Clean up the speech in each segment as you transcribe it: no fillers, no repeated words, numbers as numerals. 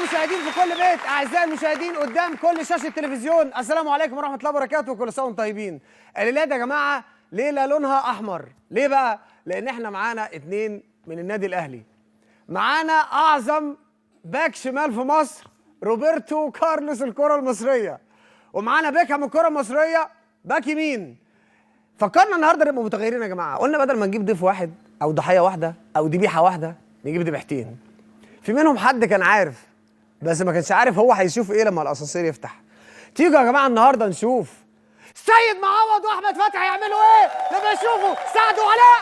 المشاهدين في كل بيت، اعزائي المشاهدين قدام كل شاشه تلفزيون، السلام عليكم ورحمه الله وبركاته، وكل سنه وانتم طيبين. الليله دي يا جماعه ليله لونها احمر، ليه بقى؟ لان احنا معانا اتنين من النادي الاهلي. معانا اعظم باك شمال في مصر روبرتو كارلوس الكره المصريه، ومعانا بيكهام الكره المصريه باك يمين. فكرنا النهارده نبقى متغيرين يا جماعه، قلنا بدل ما نجيب ضيف واحد او ضحيه واحده او ذبيحه واحده نجيب ذبيحتين. في منهم حد كان عارف بس ما كانش عارف هو هيشوف ايه لما الاسانسير يفتح. تيجوا يا جماعه النهارده نشوف سيد معوض واحمد فتحي يعملوا ايه لما يشوفوا سعد وعلاء.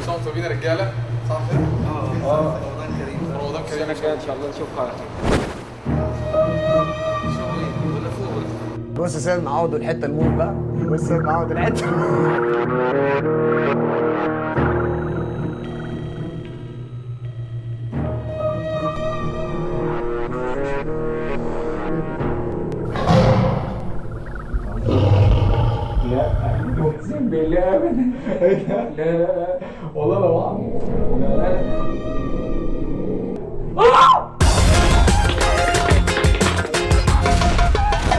شلون طيبين يا رجاله؟ صح كده؟ رمضان كريم. رمضان كريم ان شاء الله نشوفها. ولا فوق ولا بص سيد معوض والحته الموت بقى، بص سيد معوض الحته لا اقسم بالله ابدا. لا لا لا والله لو اعمل لا لا لا.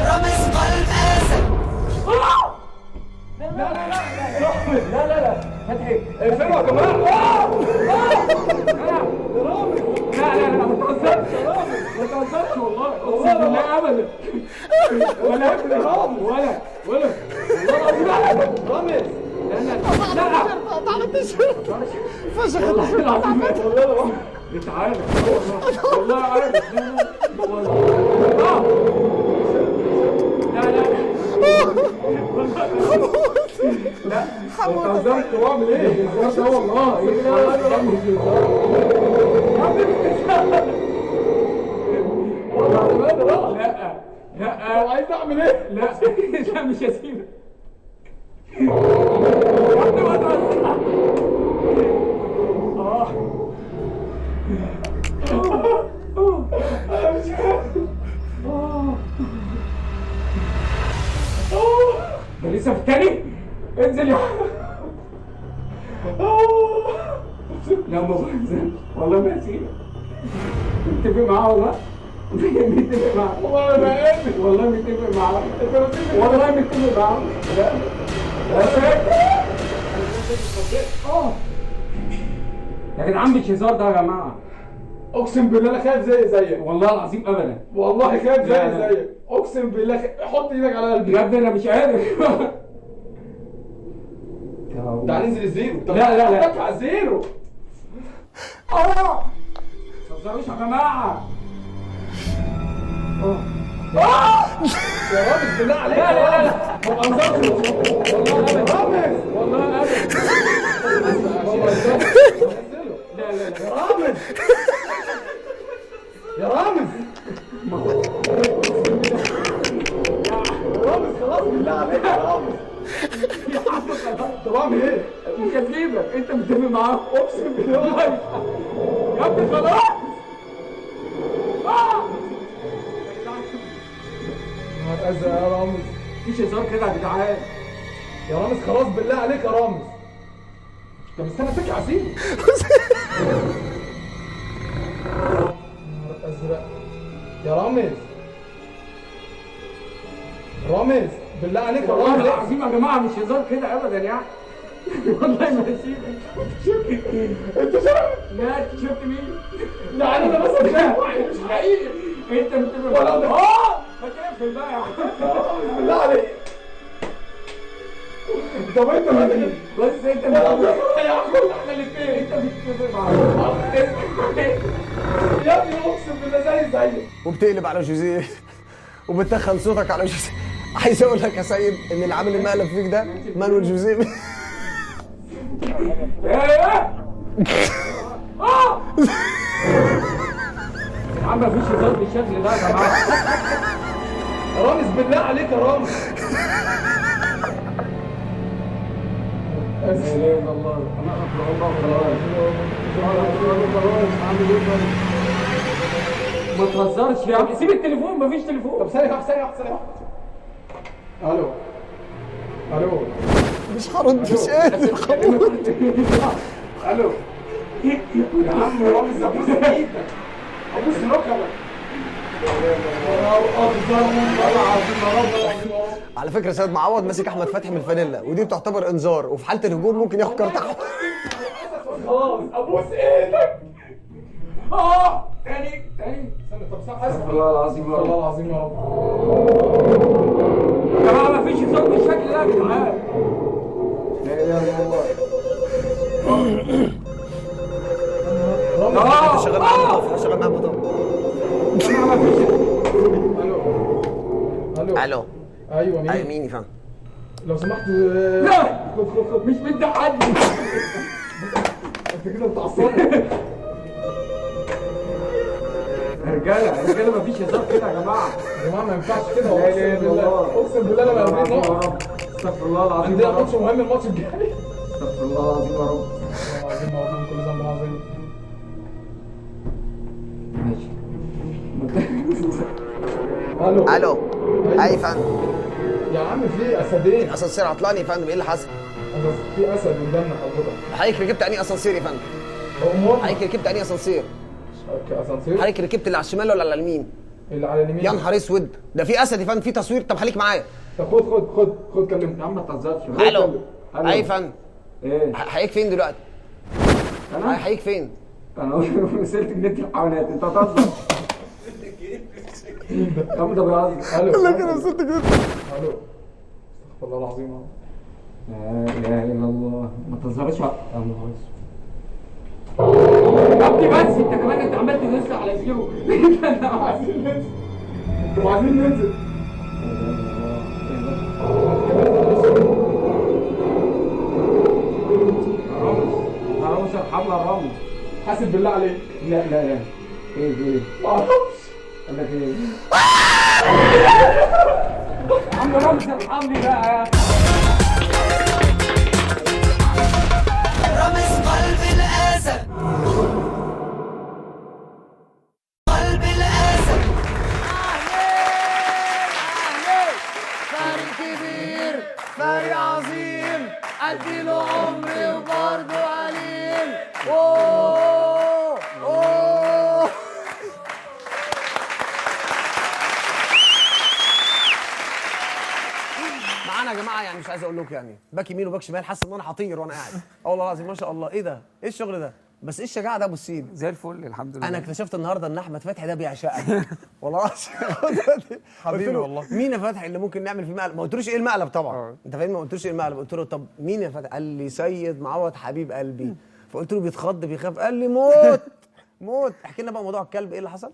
رامز قلب اسد. لا لا لا لا لا لا فتحي اقفلوا يا جماعه. لا لا لا ما تهزرش يا رامز، ما تهزرش والله اقسم بالله ابدا. ولا ابن رامز ولا والله العظيم رامز. لا لا لا ما عملتش فشخ والله العظيم والله انت عارف والله عارف والله لا لا لا انت هزرت واعمل ايه؟ هزرت والله والله لا لا عايز اعمل ايه؟ لا لا مش هسيبك يا ابني ما تهزرش. انا مش قادر. ده لسه في التاني؟ انزل يا لا ما بنزل والله ما هسيبك. متفق معاه والله؟ متفق معاه والله انا قابل والله متفق معاه والله متفق معاه. لا يا جدعان مش هزار ده يا جماعه. اقسم بالله انا خايف زيك والله العظيم ابدا والله خايف لا لا. زيك اقسم بالله حط ايدك على قلبي. بجد انا مش عارف. تعال ننزل الزيرو. لا لا لا. ادفع الزيرو. ما تهزروش يا جماعه. يا رامز بالله عليك. لا لا لا ما بهزرش والله ابدا. رامز والله ابدا. لا لا لا يا رامز يا رامز يا رامز خلاص بالله عليك يا رامز. طب اعمل ايه؟ مش هسيبك انت متفق معاه اقسم بالله يا ابني خلاص. هتأذى يا رامز. مفيش هزار كده يا جدعان. يا رامز خلاص بالله عليك يا رامز. طب استنى اتكي على سيدي. نهار ازرق يا رامز. رامز بالله عليك يا والله رامز. العظيم يا جماعه مش هزار كده ابدا يعني. والله ما هسيبك. انت شايف؟ لا انت شفت مين؟ يعني انا بس شايف واحد مش حقيقي. انت متفق ولا ده. ما تقفل بقى يا عم. بالله عليك. طب انت مين؟ بس انت ولا متفق. ده يا عم احنا الاثنين. انت متفق معاه. يا ابني اقسم بالله زيك. وبتقلب على جوزيه وبتخن صوتك على جوزيه. عايز اقول لك يا سيد ان اللي عامل المقلب فيك ده مانويل جوزيه. ايه يا عم مفيش هزار بالشكل ده يا جماعه. يا رامز بالله عليك يا رامز. لا اله الا الله. انا اقرا الله خلاص. اعمل ايه طيب؟ ما تهزرش يا عم. سيب التليفون مفيش تليفون. طب ثانية واحدة. الو. مش هرد، مش قادر. الو يا عم رامز ابوس ايدك ابوس ركبك على فكره سيد معوض ماسك احمد فتحي من الفانيلا، ودي بتعتبر انذار، وفي حاله الهجوم ممكن ياخد كارت احمر. خلاص ابوس ايدك. تاني استنى. طب استغفر الله العظيم يا رب. الله العظيم يا رب يا جماعه، مفيش هزار بالشكل ده يا جدعان. لا اله الا الله. شغال معاه مطاف، شغال معاه مطاف. الو الو ايوه مين؟ مين يا فندم؟ لو سمحت لا مش من ده حد. انت كده بتعصبني. رجاله مفيش هزار كده يا جماعه. يا جماعه ما ينفعش كده. لا اله الا الله. اقسم بالله انا بقى استغفر الله العظيم عندنا يا رب. ماتش مهم الماتش الجاي. استغفر الله العظيم يا رب. العظيم يا رب، كل ذنب عظيم. ماشي. الو الو اي فندم. يا عم في اسدين. اسانسير عطلان يا فندم، ايه اللي حصل؟ في اسد قدامنا حضرتك. حضرتك ركبت انهي اسانسير يا فندم؟ امور حضرتك ركبت انهي اسانسير؟ اسانسير حضرتك ركبت اللي على الشمال ولا على اليمين؟ اللي على اليمين. يا نهار اسود، ده في اسد يا فندم، في تصوير. طب خليك معايا. طب خد كلمني. يا عم ما تهزرش. الو اي فندم. ايه؟ حضرتك فين دلوقتي؟ انا حضرتك فين؟ انا وصلت جنينة الحيوانات. انت هتهزر؟ يا عم ده بيهزر. الو لا كده وصلت كده. الو استغفر الله العظيم يا رب. لا اله الا الله. ما تهزرش. يا نهار اسود. يا ابني بس انت كمان انت عمال تدوس على زيرو. احنا عايزين ننزل. انتوا عايزين ننزل. رامز ارحمنا يا رامز. حاسب بالله عليك. لا ايه ايه؟ ما اعرفش. قال لك ايه؟ يا عم رامز ارحمني بقى. رامز قلب الاسد، قلب الاسد. فريق كبير، فريق عظيم، اديله عمري وبرضه قليل. اوه اوه. معانا يا جماعه، يعني مش عايز اقول لكم، يعني باك يمين وباك شمال، حاسس ان انا هطير وانا قاعد. والله العظيم ما شاء الله. ايه ده؟ ايه الشغل ده؟ بس ايه الشجاعه ده ابو السين؟ زي الفل الحمد لله. انا اكتشفت النهارده ان احمد فتحي ده بيعشقك. والله العظيم. حبيبي والله. مين يا فتحي اللي ممكن نعمل فيه مقلب؟ ما قلتلوش ايه المقلب طبعا. انت فاهم؟ ما قلتلوش ايه المقلب. قلت له طب مين يا فتحي؟ قال لي سيد معوض حبيب قلبي. فقلت له بيتخض بيخاف. قال لي موت موت. احكي لنا بقى موضوع الكلب، ايه اللي حصل؟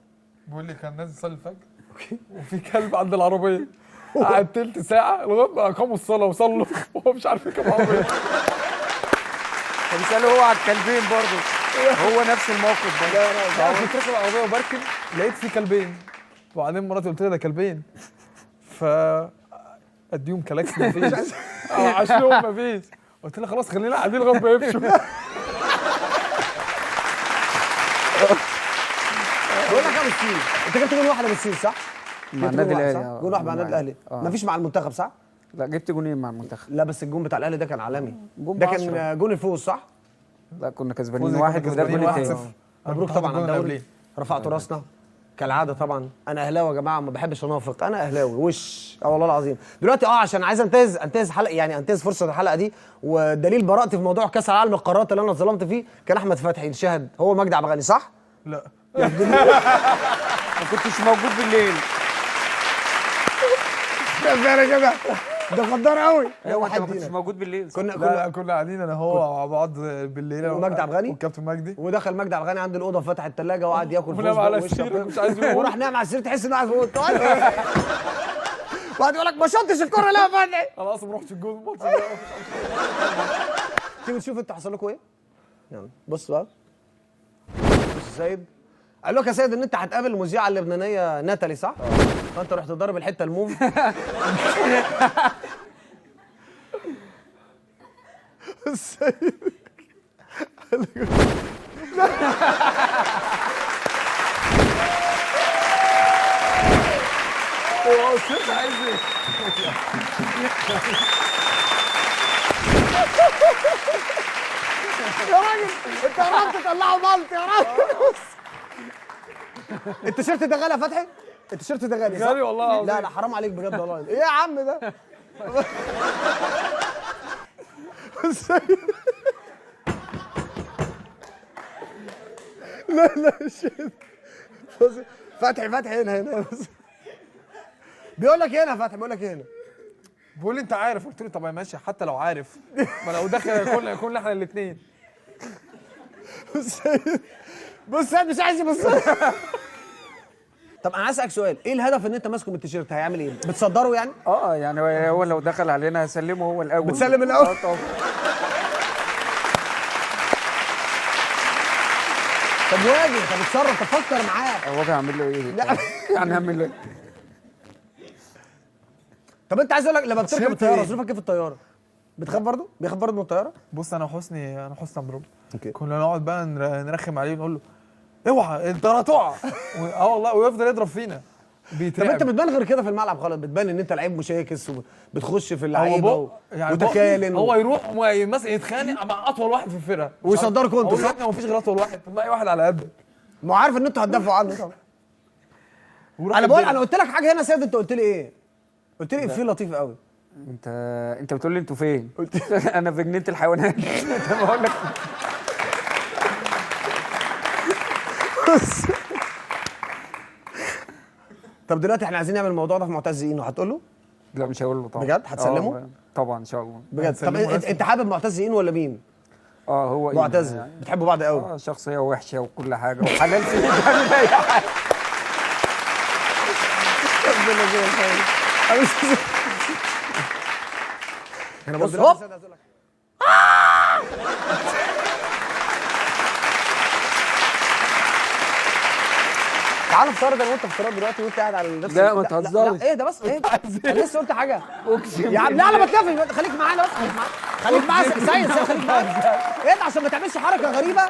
بيقول لي كان نازل يصلي الفجر وفي كلب عند العربيه قعد تلت ساعه لغايه ما اقاموا الصلاه وصلوا وهو مش عارف يركب عربيه. فبيسأله هو على الكلبين برضه. هو نفس الموقف ده. لا كنت راكب العربيه وبركن لقيت في كلبين، وبعدين مراتي قلت لها ده كلبين، ف اديهم كلاكس مفيش، عشلهم مفيش، قلت لها خلاص خلينا قاعدين لغايه ما يمشوا. بقول لك يا ابو السين، انت جبت جول واحده بالسين صح؟ مع جبت النادي جول واحد الاهلي. صح؟ جول واحد مع النادي الاهلي. مفيش مع المنتخب صح؟ لا جبت جونين مع المنتخب. لا بس الجون بتاع الاهلي ده كان عالمي. جون ده ب10. كان جون الفوز صح؟ لا كنا كسبانين فوزي واحد كنا وده كسبانين الجون التاني. 1-0. مبروك طبعا على الجون الدوري، قبليه. رفعتوا راسنا كالعاده. طبعا انا اهلاوي يا جماعه، ما بحبش انافق، انا اهلاوي وش. والله العظيم. دلوقتي عشان عايز انتهز حلقه، يعني انتهز فرصه الحلقه دي، ودليل براءتي في موضوع كاس العالم للقارات اللي انا اتظلمت فيه، كان احمد فتحي الشاهد هو مجدي عبد الغني صح؟ لا ما كنتش موجود بالليل. يا فعلا كده، ده غدار قوي. ايوه انت ما كنتش موجود بالليل. كنا قاعدين انا هو مع بعض بالليل ومجدي عبد الغني؟ والكابتن مجدي، ودخل مجدي عبد الغني عند الاوضه وفتح الثلاجه وقعد ياكل ونام على السرير مش عايز يقوم. وراح نام على السرير تحس انه قاعد في اوضته. وقعد يقول لك ما شطش الكوره لا يا فتحي. انا اصلا ما رحتش الجول الماتش ده. تيجي نشوف انت حصل لكم ايه؟ يلا بص بقى. بص يا سيد، قال لك يا سيد ان انت هتقابل المذيعه اللبنانيه ناتالي صح؟ فانت رحت تضرب الحته الموم. السيد هو الست عايز ايه؟ يا راجل انت قربت تطلعه ملط يا راجل. التيشيرت ده غالي يا فتحي؟ التيشيرت ده غالي صح؟ غالي والله العظيم. لا لا حرام عليك بجد والله. ايه يا عم ده؟ لا لا مش بص، فتحي هنا بص. بيقول لك هنا فتحي، بيقول لك هنا. بيقول لي انت عارف، قلت له طب ماشي حتى لو عارف، ما لو دخل يكون احنا الاثنين. بص مش عايز يبص. طب انا عايز اسالك سؤال، ايه الهدف ان انت ماسكه من التيشيرت؟ هيعمل ايه؟ بتصدره يعني؟ يعني هو لو دخل علينا هسلمه هو الاول. بتسلم الاول؟ طبعا. طب واجه، طب اتصرف، تفكر معاه. هو هعمل له ايه؟ لا. يعني هعمل له ايه؟ طب انت عايز اقول لك لما بتركب تيشيرت الطياره ايه؟ ظروفك ايه في الطياره؟ بتخاف برضه؟ بيخاف برضه من الطياره؟ بص انا وحسني عبد ربي، اوكي. كنا نقعد بقى نرخم عليه ونقول له اوعى انت هتقع. والله ويفضل يضرب فينا طب بيترعب. انت بتبان غير كده في الملعب خالص، بتبان ان انت لعيب مشاكس وبتخش في هو اللعيبه يعني وتكالن هو يروح مثلا يتخانق مع اطول واحد في الفرقه ويصدركوا انتوا، صح؟ ما فيش غير اطول واحد، تلاقي واحد على قدك. ما هو عارف ان انتوا هتدافعوا عنه طبعا. انا بقول، انا قلت لك حاجه هنا يا سيد، انت قلت لي ايه؟ قلت لي افيه لطيف قوي. انت بتقول لي انتوا فين؟ انا في جنينه الحيوانات. طب بقول لك طب دلوقتي احنا عايزين نعمل الموضوع ده في معتز اينو، هتقول له؟ لا مش هقول له طبعا. بجد؟ هتسلمه؟ طبعا ان شاء الله. بجد؟ طب هتسلمه انت حابب معتز اينو ولا مين؟ هو ايه معتز يعني؟ بتحبوا بعض قوي. شخصيه وحشه وكل حاجه وحلال فيه بيعمل اي حاجه. انا بص هوب تعال نفترض انا وانت افتراض دلوقتي وانت قاعد على نفس لا، ما تهزرش. ايه ده بس ايه ده؟ انا لسه قلت حاجه يا عم. لا ما تلفش، خليك معانا بس، خليك معايا سيد خليك معايا. ايه ده عشان ما تعملش حركه غريبه.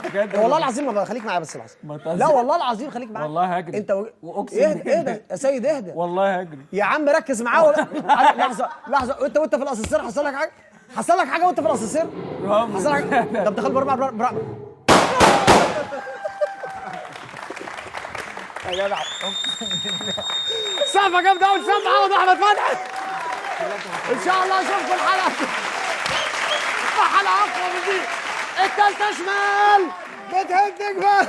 بجد والله العظيم ما خليك معايا بس لحظه. لا والله العظيم خليك معايا. والله هجري. انت واقسم ايه ده يا سيد؟ اهدى والله هجري. يا عم، ركز معاه لحظه وانت في الاسانسير حصل لك حاجه؟ حصل لك حاجه وانت في الاسانسير؟ حصل لك حاجه؟ طب دخل بره يا جدع. سقفه جامده قوي، سقف عوض احمد فتحي. ان شاء الله اشوفكم الحلقه في حلقه اقوى من دي. التالتة شمال بتهدك بقى.